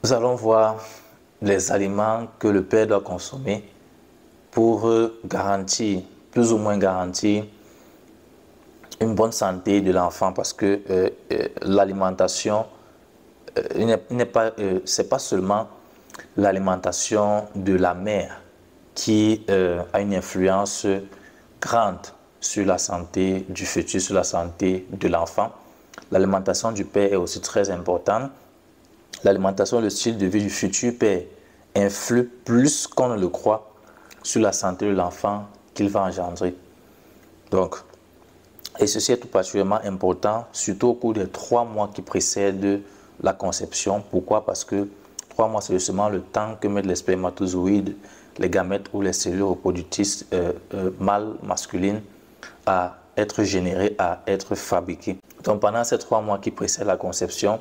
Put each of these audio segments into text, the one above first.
Nous allons voir les aliments que le père doit consommer pour garantir, plus ou moins garantir, une bonne santé de l'enfant parce que l'alimentation, c'est pas seulement l'alimentation de la mère qui a une influence grande sur la santé du fœtus, sur la santé de l'enfant. L'alimentation du père est aussi très importante. L'alimentation et le style de vie du futur père influe plus qu'on ne le croit sur la santé de l'enfant qu'il va engendrer. Donc, et ceci est tout particulièrement important, surtout au cours des 3 mois qui précèdent la conception. Pourquoi? Parce que 3 mois, c'est justement le temps que mettent les spermatozoïdes, les gamètes ou les cellules reproductrices mâles, masculines, à être générées, à être fabriquées. Donc pendant ces 3 mois qui précèdent la conception,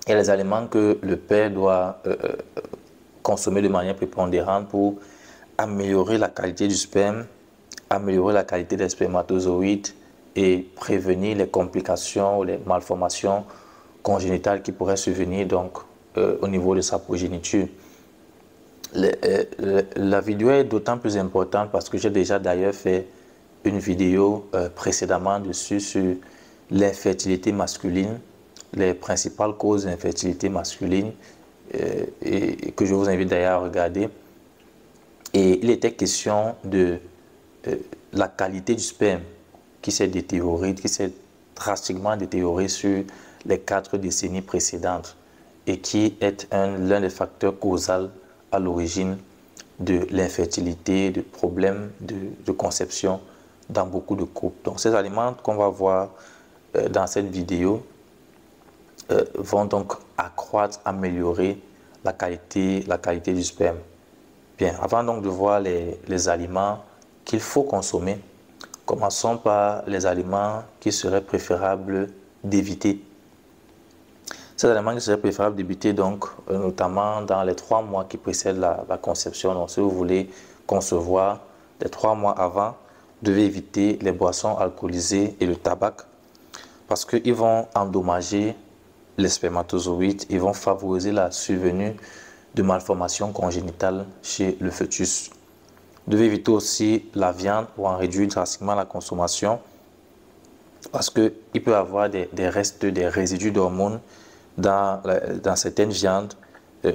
il y a les aliments que le père doit consommer de manière prépondérante pour améliorer la qualité du sperme, améliorer la qualité des spermatozoïdes et prévenir les complications ou les malformations congénitales qui pourraient survenir donc, au niveau de sa progéniture. La vidéo est d'autant plus importante parce que j'ai déjà d'ailleurs fait une vidéo précédemment dessus sur l'infertilité masculine, les principales causes d'infertilité masculine et que je vous invite d'ailleurs à regarder. Et il était question de la qualité du sperme qui s'est détériorée, qui s'est drastiquement détériorée sur les 4 décennies précédentes et qui est l'un des facteurs causaux à l'origine de l'infertilité, de problèmes de conception dans beaucoup de couples. Donc ces aliments qu'on va voir dans cette vidéo vont donc accroître, améliorer la qualité du sperme. Bien, avant donc de voir les aliments qu'il faut consommer, commençons par les aliments qui seraient préférables d'éviter. Ces aliments qui seraient préférables d'éviter, donc, notamment dans les 3 mois qui précèdent la conception. Donc, si vous voulez concevoir les 3 mois avant, vous devez éviter les boissons alcoolisées et le tabac parce qu'ils vont endommager les spermatozoïdes, ils vont favoriser la survenue de malformations congénitales chez le fœtus. Vous devez éviter aussi la viande ou en réduire drastiquement la consommation parce qu'il peut y avoir des restes, des résidus d'hormones dans certaines viandes,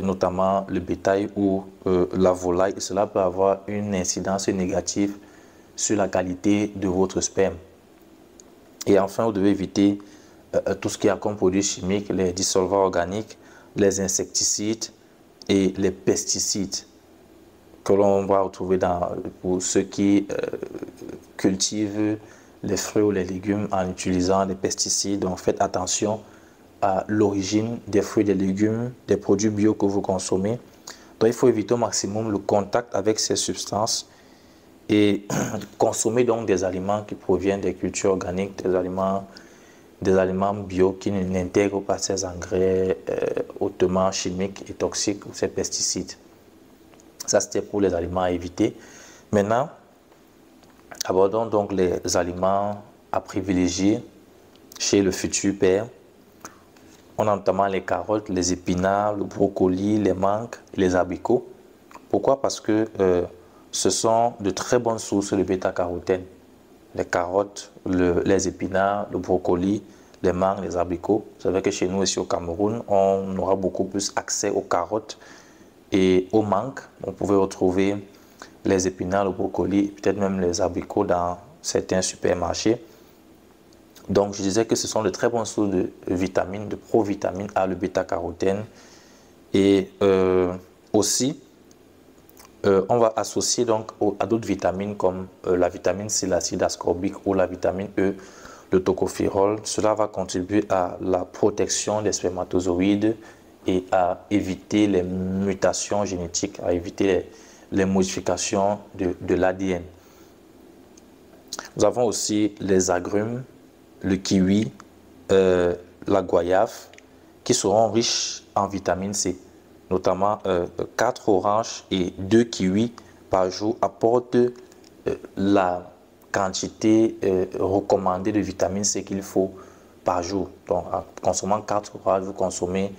notamment le bétail ou la volaille, et cela peut avoir une incidence négative sur la qualité de votre sperme. Et enfin, vous devez éviter tout ce qui a comme produits chimiques, les dissolvants organiques, les insecticides et les pesticides que l'on va retrouver pour ceux qui cultivent les fruits ou les légumes en utilisant des pesticides. Donc faites attention à l'origine des fruits, des légumes, des produits bio que vous consommez. Donc il faut éviter au maximum le contact avec ces substances et consommer donc des aliments qui proviennent des cultures organiques, des aliments bio qui n'intègrent pas ces engrais hautement chimiques et toxiques ou ces pesticides. Ça, c'était pour les aliments à éviter. Maintenant, abordons donc les aliments à privilégier chez le futur père. On a notamment les carottes, les épinards, le brocoli, les mangues et les abricots. Pourquoi? Parce que ce sont de très bonnes sources de bêta-carotène. Les carottes, les épinards, le brocoli, les mangues, les abricots. Vous savez que chez nous, ici au Cameroun, on aura beaucoup plus accès aux carottes et aux mangues. On pouvait retrouver les épinards, le brocoli, peut-être même les abricots dans certains supermarchés. Donc, je disais que ce sont de très bonnes sources de vitamines, de provitamine A, le bêta-carotène. Et aussi, on va associer donc à d'autres vitamines comme la vitamine C, l'acide ascorbique ou la vitamine E, le tocopherol. Cela va contribuer à la protection des spermatozoïdes et à éviter les mutations génétiques, à éviter les modifications de l'ADN. Nous avons aussi les agrumes, le kiwi, la goyave, qui seront riches en vitamine C. Notamment 4 oranges et 2 kiwis par jour apportent la quantité recommandée de vitamine C qu'il faut par jour. Donc, en consommant 4 oranges, vous consommez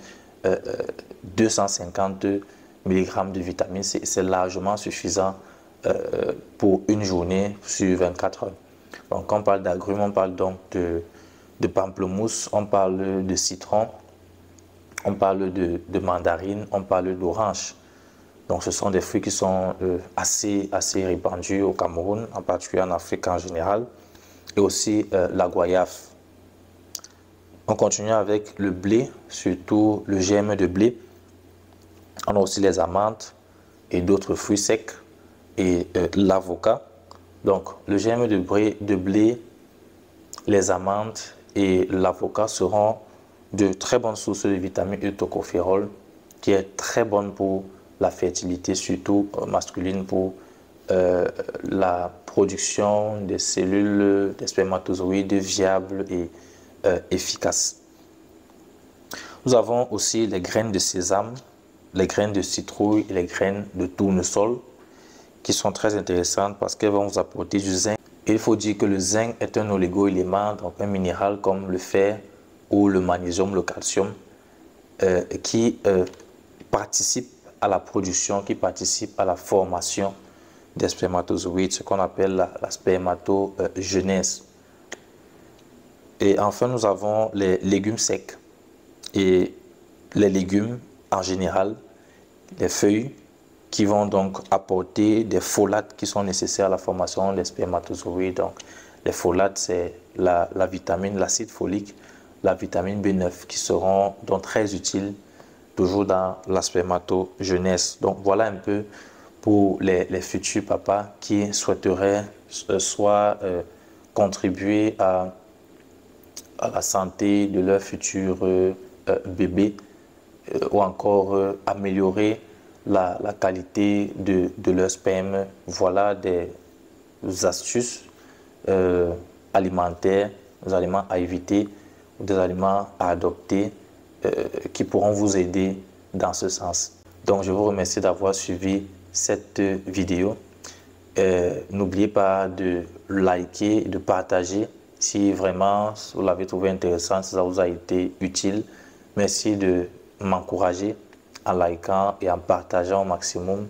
250 mg de vitamines, c'est largement suffisant pour une journée sur 24 heures. Donc, quand on parle d'agrumes, on parle donc de pamplemousse, on parle de citron, on parle de mandarine, on parle d'orange. Donc, ce sont des fruits qui sont assez répandus au Cameroun, en particulier en Afrique en général, et aussi la goyave. On continue avec le blé, surtout le germe de blé. On a aussi les amandes et d'autres fruits secs et l'avocat. Donc, le germe de blé, les amandes et l'avocat seront de très bonnes sources de vitamine E tocopherol, qui est très bonne pour la fertilité, surtout masculine, pour la production des cellules, des spermatozoïdes viables et efficaces. Nous avons aussi les graines de sésame, les graines de citrouille et les graines de tournesol, qui sont très intéressantes parce qu'elles vont vous apporter du zinc. Et il faut dire que le zinc est un oligo-élément, donc un minéral comme le fer ou le magnésium, le calcium, qui participe à la production, qui participe à la formation des spermatozoïdes, ce qu'on appelle la spermatogenèse. Et enfin, nous avons les légumes secs. Et les légumes, en général, les feuilles, qui vont donc apporter des folates qui sont nécessaires à la formation des spermatozoïdes. Donc, les folates, c'est la vitamine, l'acide folique, la vitamine B9, qui seront donc très utiles toujours dans la spermatogenèse. Donc, voilà un peu pour les futurs papas qui souhaiteraient soit contribuer à la santé de leur futur bébé ou encore améliorer la qualité de leur sperme. Voilà des astuces alimentaires, des aliments à éviter, des aliments à adopter qui pourront vous aider dans ce sens. Donc, je vous remercie d'avoir suivi cette vidéo. N'oubliez pas de liker, de partager si vraiment vous l'avez trouvé intéressant, si ça vous a été utile. Merci de m'encourager en likant et en partageant au maximum.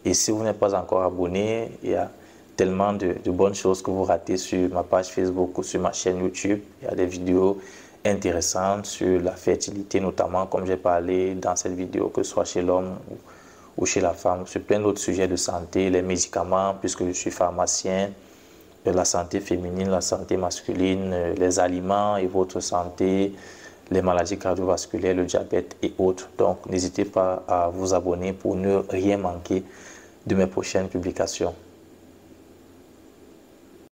Et si vous n'êtes pas encore abonné, il y a tellement de bonnes choses que vous ratez sur ma page Facebook ou sur ma chaîne YouTube. Il y a des vidéos intéressantes sur la fertilité, notamment comme j'ai parlé dans cette vidéo, que ce soit chez l'homme ou chez la femme, sur plein d'autres sujets de santé, les médicaments, puisque je suis pharmacien, la santé féminine, la santé masculine, les aliments et votre santé, les maladies cardiovasculaires, le diabète et autres. Donc, n'hésitez pas à vous abonner pour ne rien manquer de mes prochaines publications.